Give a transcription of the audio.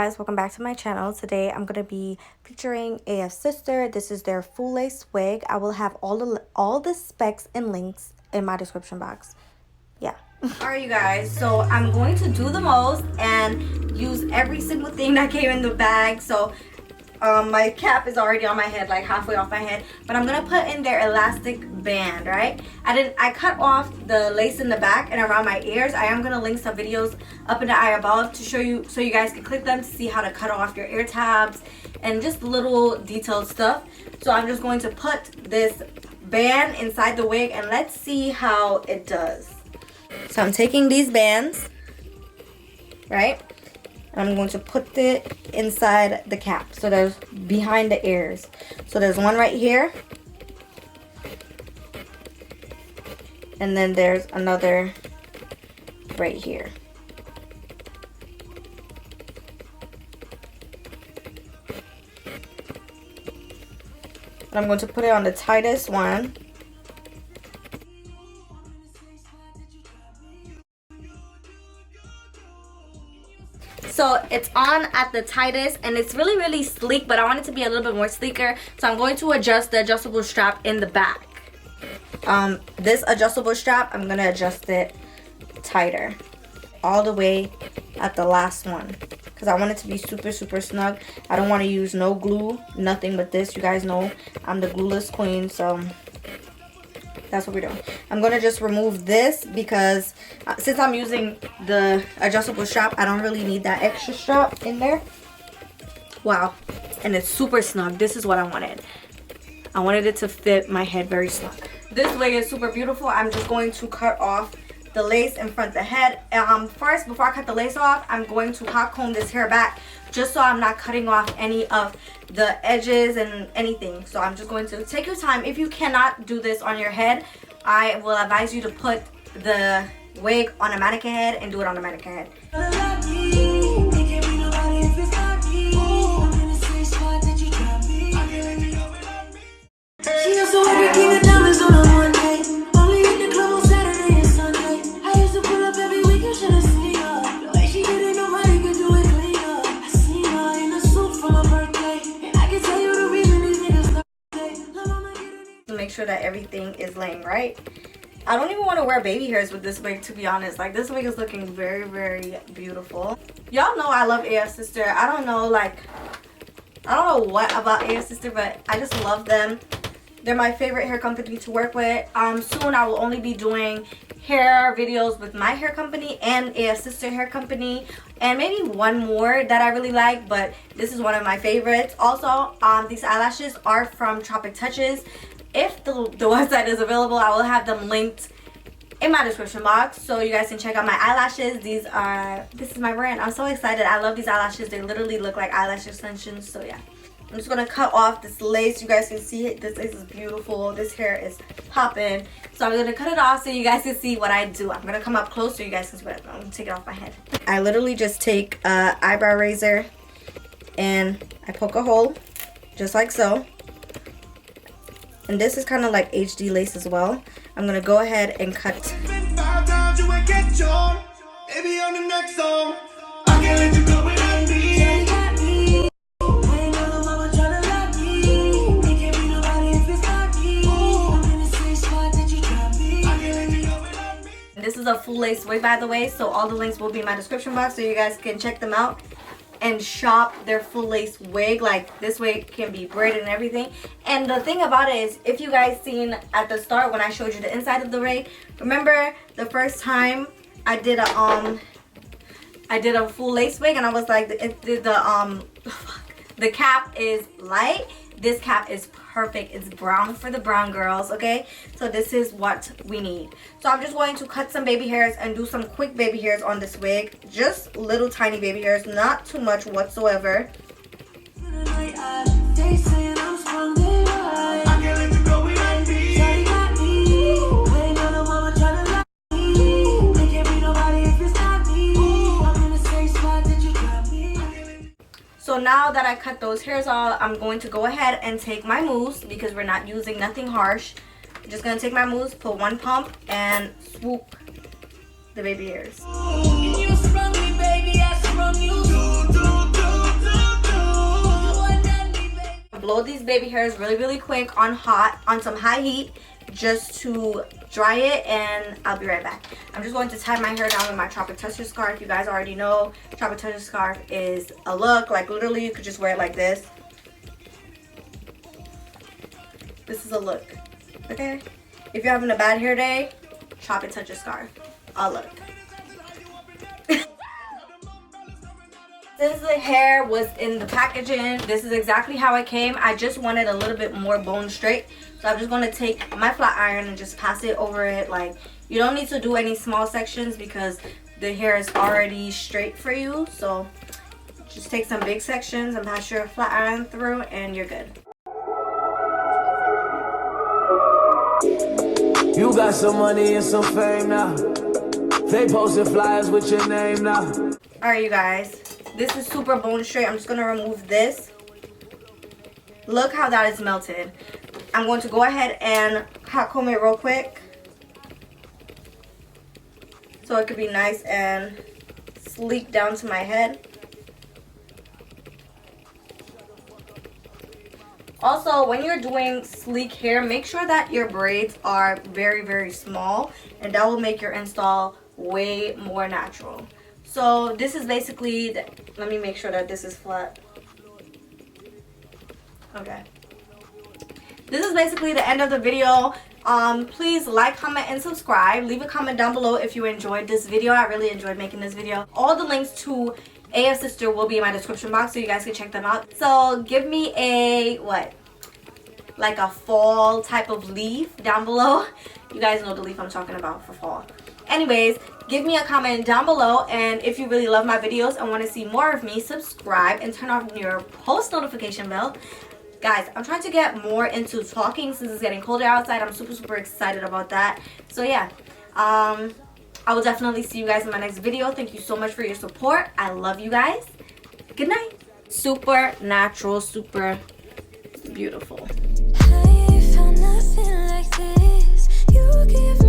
guys, welcome back to my channel. Today I'm going to be featuring AF Sister. This is their full lace wig. I will have all the specs and links in my description box. Yeah. Alright you guys, so I'm going to do the most and use every single thing that came in the bag. So my cap is already on my head, like halfway off my head, but I'm gonna put in their elastic band, right? I cut off the lace in the back and around my ears. I am gonna link some videos up in the eye above to show you, so you guys can click them to see how to cut off your ear tabs and just little detailed stuff. So I'm just going to put this band inside the wig and let's see how it does. So I'm taking these bands, right? I'm going to put it inside the cap. So there's behind the ears. So there's one right here. And then there's another right here. And I'm going to put it on the tightest one. So it's on at the tightest and it's really sleek, but I want it to be a little bit more sleeker. So I'm going to adjust the adjustable strap in the back. This adjustable strap, I'm going to adjust it tighter all the way at the last one because I want it to be super snug. I don't want to use no glue, nothing but this. You guys know I'm the glueless queen, so that's what we're doing. I'm going to just remove this because since I'm using the adjustable strap, I don't really need that extra strap in there. Wow. And it's super snug. This is what I wanted. I wanted it to fit my head very snug. This wig is super beautiful. I'm just going to cut off the lace in front of the head. First, before I cut the lace off, I'm going to hot comb this hair back just so I'm not cutting off any of the edges and anything. So I'm just going to take your time. If you cannot do this on your head, I will advise you to put the wig on a mannequin head and do it on a mannequin head. Make sure that everything is laying right. I don't even want to wear baby hairs with this wig, to be honest. Like, this wig is looking very beautiful. Y'all know I love AF Sister. I don't know what about AF Sister, but I just love them. They're my favorite hair company to work with. Soon I will only be doing hair videos with my hair company and AF Sister hair company, and maybe one more that I really like, but this is one of my favorites. Also, these eyelashes are from Tropic Touches. If the website is available, I will have them linked in my description box so you guys can check out my eyelashes. This is my brand. I'm so excited. I love these eyelashes. They literally look like eyelash extensions. So yeah, I'm just gonna cut off this lace. You guys can see it. This lace is beautiful. This hair is popping. So I'm gonna cut it off so you guys can see what I do. I'm gonna come up close so you guys can see what I do. I'm gonna take it off my head. I literally just take an eyebrow razor and I poke a hole just like so. And this is kind of like HD lace as well. I'm going to go ahead and cut. This is a full lace wig, by the way, so all the links will be in my description box so you guys can check them out and shop their full lace wig. Like, this wig can be braided and everything. And the thing about it is, if you guys seen at the start when I showed you the inside of the wig, remember the first time I did a full lace wig and I was like, the cap is light. This cap is perfect. It's brown for the brown girls, okay? So this is what we need. So I'm just going to cut some baby hairs and do some quick baby hairs on this wig. Just little tiny baby hairs, not too much whatsoever. So now that I cut those hairs off, I'm going to go ahead and take my mousse because we're not using nothing harsh. I'm just going to take my mousse, put one pump, and swoop the baby hairs. blow these baby hairs really quick on some high heat just to dry it, and I'll be right back. I'm just going to tie my hair down with my Tropic Toucher scarf. You guys already know Tropic Toucher scarf is a look. Like literally you could just wear it like this. This is a look, okay? If you're having a bad hair day, Tropic Toucher scarf, a look. Since the hair was in the packaging, this is exactly how it came. I just wanted a little bit more bone straight. So I'm just going to take my flat iron and just pass it over it. Like, you don't need to do any small sections because the hair is already straight for you. So just take some big sections and pass your flat iron through and you're good. You got some money and some fame now. They posted flyers with your name now. Alright, you guys. This is super bone straight. I'm just going to remove this. Look how that is melted. I'm going to go ahead and hot comb it real quick so it could be nice and sleek down to my head. Also, when you're doing sleek hair, make sure that your braids are very small, and that will make your install way more natural. So this is basically let me make sure that this is flat. Okay. This is basically the end of the video. Please like, comment, and subscribe. Leave a comment down below if you enjoyed this video. I really enjoyed making this video. All the links to AF Sister will be in my description box so you guys can check them out. So give me a like a fall type of leaf down below. You guys know the leaf I'm talking about for fall. Anyways, give me a comment down below, and if you really love my videos and want to see more of me, subscribe and turn on your post notification bell. Guys, I'm trying to get more into talking since it's getting colder outside. I'm super excited about that. So yeah, I will definitely see you guys in my next video. Thank you so much for your support. I love you guys. Good night. Super natural, super beautiful. I found nothing like this. You give